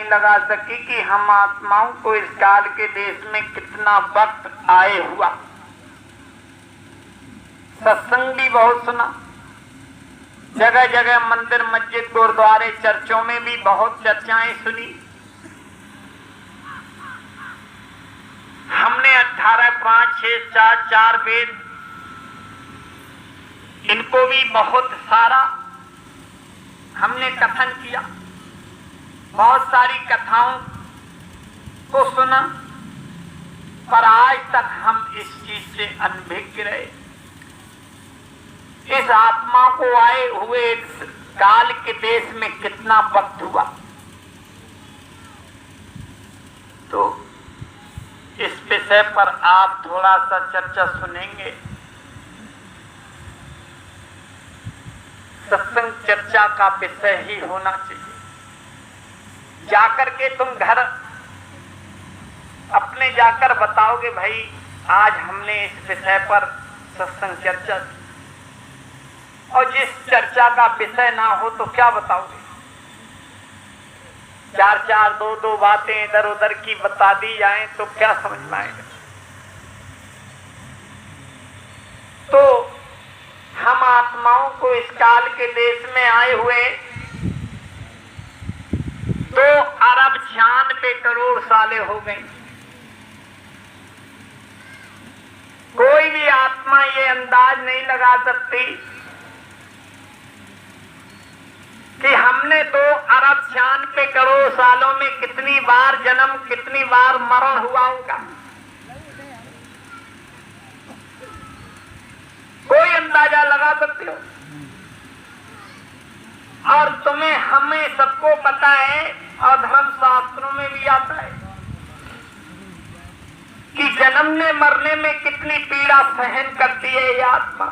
लगा सकी कि हम आत्माओं को इस काल के देश में कितना वक्त आए हुआ। सत्संग भी बहुत सुना, जगह जगह मंदिर मस्जिद गुरुद्वारे चर्चों में भी बहुत चर्चाएं सुनी। हमने 18, 5, 6, 4 वेद, इनको भी बहुत सारा हमने कथन किया, बहुत सारी कथाओं को सुना, पर आज तक हम इस चीज से अनभिज्ञ रहे। इस आत्मा को आए हुए इस काल के देश में कितना वक्त हुआ। तो इस विषय पर आप थोड़ा सा चर्चा सुनेंगे। सत्संग चर्चा का विषय ही होना चाहिए। जाकर के तुम घर अपने जाकर बताओगे भाई आज हमने इस विषय पर सत्संग चर्चा, और जिस चर्चा का विषय ना हो तो क्या बताओगे? 4 2 बातें इधर उधर की बता दी जाएं तो क्या समझ में आएगा? तो हम आत्माओं को इस काल के देश में आए हुए 2 अरब 96 करोड़ साले हो गए। कोई भी आत्मा ये अंदाज नहीं लगा सकती कि हमने 2 अरब 96 करोड़ सालों में कितनी बार जन्म, कितनी बार मरण हुआ होगा। कोई अंदाजा लगा सकते हो? और तुम्हें हमें सबको पता है, और धर्म शास्त्रों में भी आता है कि जन्मने मरने में कितनी पीड़ा सहन करती है ये आत्मा।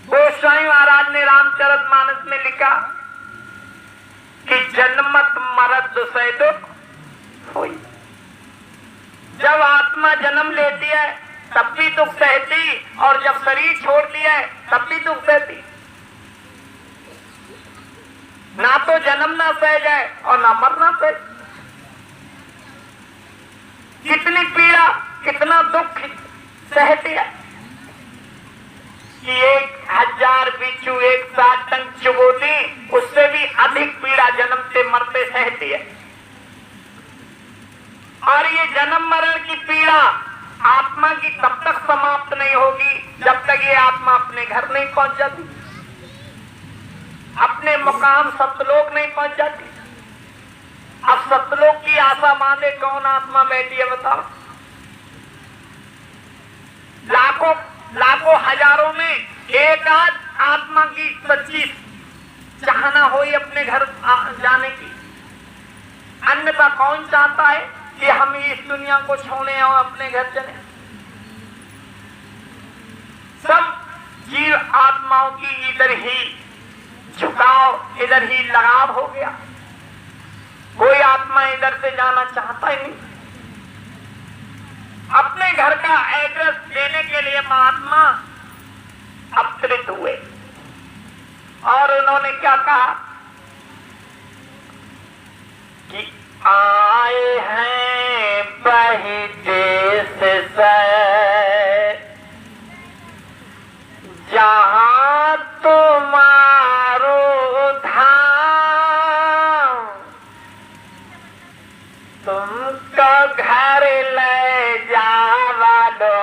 गोस्वामी महाराज ने रामचरितमानस में लिखा कि जन्मत मरत दुसै दुख होई। जब आत्मा जन्म लेती है तब भी दुख सहती, और जब शरीर छोड़ती है तब भी दुख सहती। ना तो जन्म ना सह जाए और ना मरना सह। कितनी पीड़ा, कितना दुख सहती है कि 1000 बिच्छू 1 साथ टंक चुगोती, उससे भी अधिक पीड़ा जन्मते मरते सहती है। और ये जन्म मरण की पीड़ा आत्मा की तब तक समाप्त नहीं होगी जब तक ये आत्मा अपने घर नहीं पहुंच जाती, अपने मुकाम सतलोक नहीं पहुंच जाती। अब सतलोक की आशा बांधे कौन आत्मा बैठी है बताओ? लाखों हजारों में एक आध आत्मा की सच्ची चाहना हो अपने घर जाने की। अन्यथा कौन चाहता है कि हम इस दुनिया को छोड़े और अपने घर चले? सब जीव आत्माओं की इधर ही झुकाव, इधर ही लगाव हो गया। कोई आत्मा इधर से जाना चाहता ही नहीं। अपने घर का एड्रेस देने के लिए महात्मा अवतरित हुए, और उन्होंने क्या कहा कि आए हैं बही देश से जहां तुम्हारो धाम, तुमको घर ले जावा दो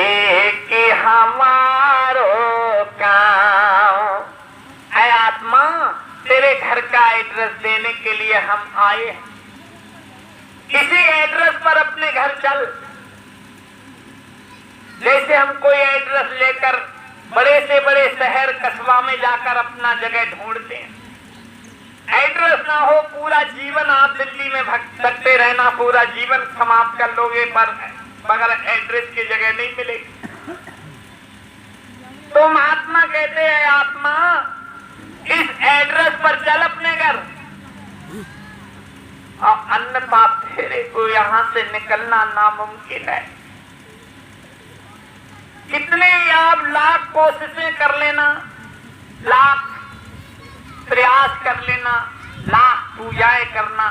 एक हमारो काम। ऐ आत्मा, तेरे घर का एड्रेस देने के लिए हम आए हैं। इसी एड्रेस पर अपने घर चल। जैसे हम कोई एड्रेस लेकर बड़े से बड़े शहर कस्बा में जाकर अपना जगह ढूंढते हैं, एड्रेस ना हो पूरा जीवन आप दिल्ली में भटकते रहना, पूरा जीवन समाप्त कर लोगे, पर मगर एड्रेस की जगह नहीं मिलेगी। तो महात्मा कहते हैं आत्मा इस एड्रेस पर चल अपने घर, और अन्यथा तेरे को यहां से निकलना नामुमकिन है। कितने आप लाख कोशिशें कर लेना, लाख प्रयास कर लेना, लाख पूजाएं करना,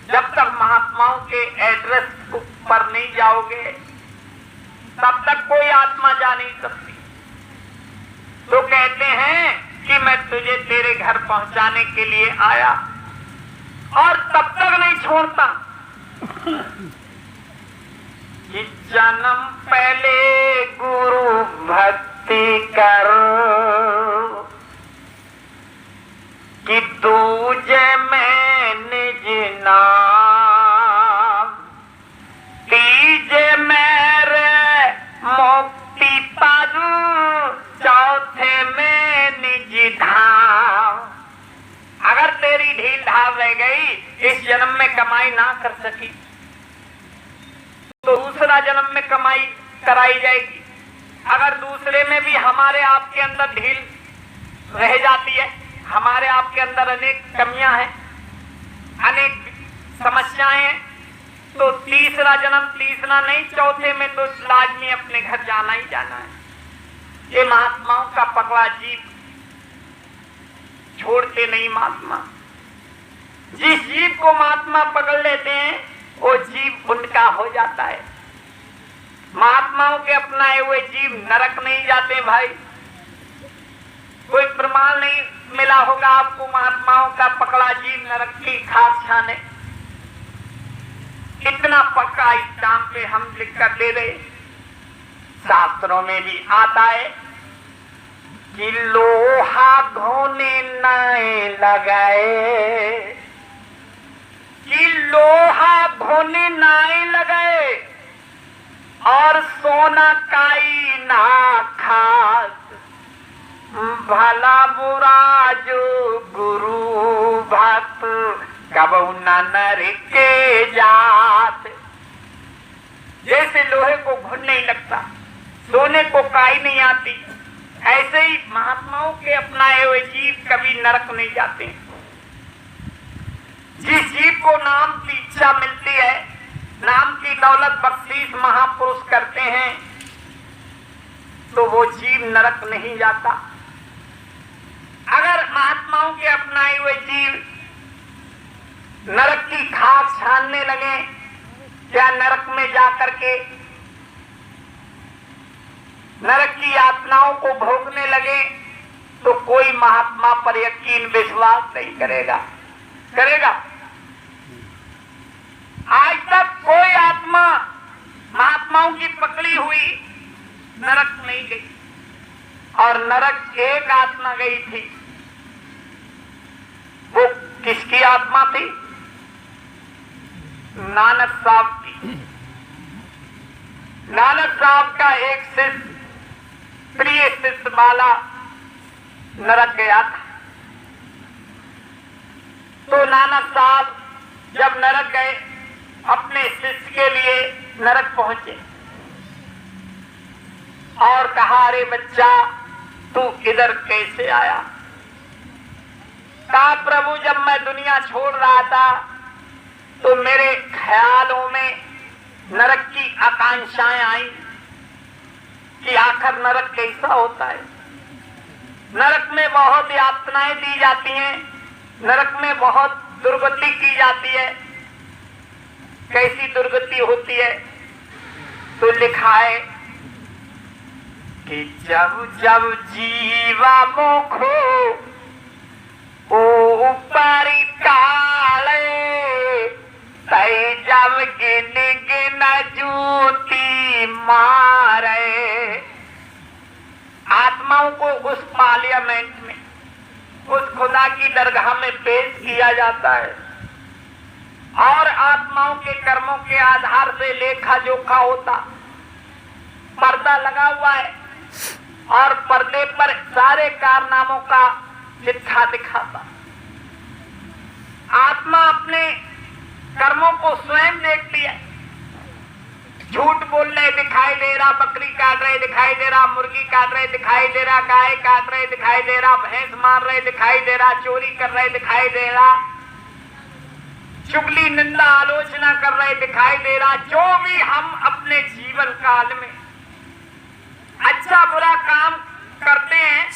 जब तक महात्माओं के एड्रेस पर नहीं जाओगे तब तक कोई आत्मा जा नहीं सकती। तो कहते हैं कि मैं तुझे तेरे घर पहुंचाने के लिए आया और तब तक नहीं छोड़ता कि जन्म पहले गुरु भक्ति कर, कि दूजे में निज नाम, तीजे मेरे मुक्ति पादू, चौथे में निज धाम। अगर तेरी ढील ढाल रह गई, इस जन्म में कमाई ना कर सकी तो दूसरा जन्म में कमाई कराई जाएगी। अगर दूसरे में भी हमारे आपके अंदर ढील रह जाती है, हमारे आपके अंदर अनेक कमियां हैं, अनेक समस्याएं हैं, तो तीसरा जन्म, तीसरा नहीं चौथे में तो लाजमी अपने घर जाना ही जाना है। ये महात्माओं का पकड़ा जीव छोड़ते नहीं महात्मा। जिस जीव को महात्मा पकड़ लेते हैं वो जीव उनका हो जाता है। महात्माओं के अपनाए हुए जीव नरक नहीं जाते भाई। कोई प्रमाण नहीं मिला होगा आपको महात्माओं का पकड़ा जीव नरक की खास छाने। इतना पक्का इस टाइम पे हम लिख कर ले रहे। शास्त्रों में भी आता है कि लोहा घोने नाए लगाए, कि लोहा घोने नाए लगाए और सोना काई ना खास, भला बुरा जो गुरु भक्त कबहू न नरके जात। जैसे लोहे को घुन नहीं लगता, सोने को काई नहीं आती, ऐसे ही महात्माओं के अपनाए हुए जीव कभी नरक नहीं जाते। जिस जीव को नाम की इच्छा मिलती है, नाम की दौलत बख्शीश महापुरुष करते हैं, तो वो जीव नरक नहीं जाता। अगर महात्माओं के अपनाए हुए जीव नरक की खाक छानने लगे या नरक में जाकर के नरक की यातनाओं को भोगने लगे, तो कोई महात्मा पर यकीन विश्वास नहीं करेगा। करेगा? आज तक कोई आत्मा महात्माओं की पकड़ी हुई नरक नहीं गई, और नरक एक आत्मा गई थी। वो किसकी आत्मा थी? नानक साहब की। नानक साहब का एक शिष्य, प्रिय शिष्य वाला नरक गया था। तो नानक साहब जब नरक गए, अपने शिष्य के लिए नरक पहुंचे और कहा, अरे बच्चा तू इधर कैसे आया? कहा, प्रभु जब मैं दुनिया छोड़ रहा था तो मेरे ख्यालों में नरक की आकांक्षाएं आई कि आखिर नरक कैसा होता है। नरक में बहुत यातनाएं दी जाती हैं, नरक में बहुत दुर्गति की जाती है। कैसी दुर्गति होती है? तो लिखा है कि जब जब जीवा मुखो ऊपर काले, तय जब गिन गिन जूती मारे। आत्माओं को उस पार्लियामेंट में, उस खुदा की दरगाह में पेश किया जाता है और आत्माओं के कर्मों के आधार से लेखा जोखा होता। पर्दा लगा हुआ है और पर्दे पर सारे कारनामों का चिट्ठा दिखाता। आत्मा अपने कर्मों को स्वयं देखती है। झूठ बोल रहे दिखाई दे रहा, बकरी काट रहे दिखाई दे रहा, मुर्गी काट रहे दिखाई दे रहा, गाय काट रहे दिखाई दे रहा, भैंस मार रहे दिखाई दे रहा, चोरी कर रहे दिखाई दे रहा, चुगली निंदा आलोचना कर रहे दिखाई दे रहा। जो भी हम अपने जीवन काल में अच्छा बुरा काम करते हैं,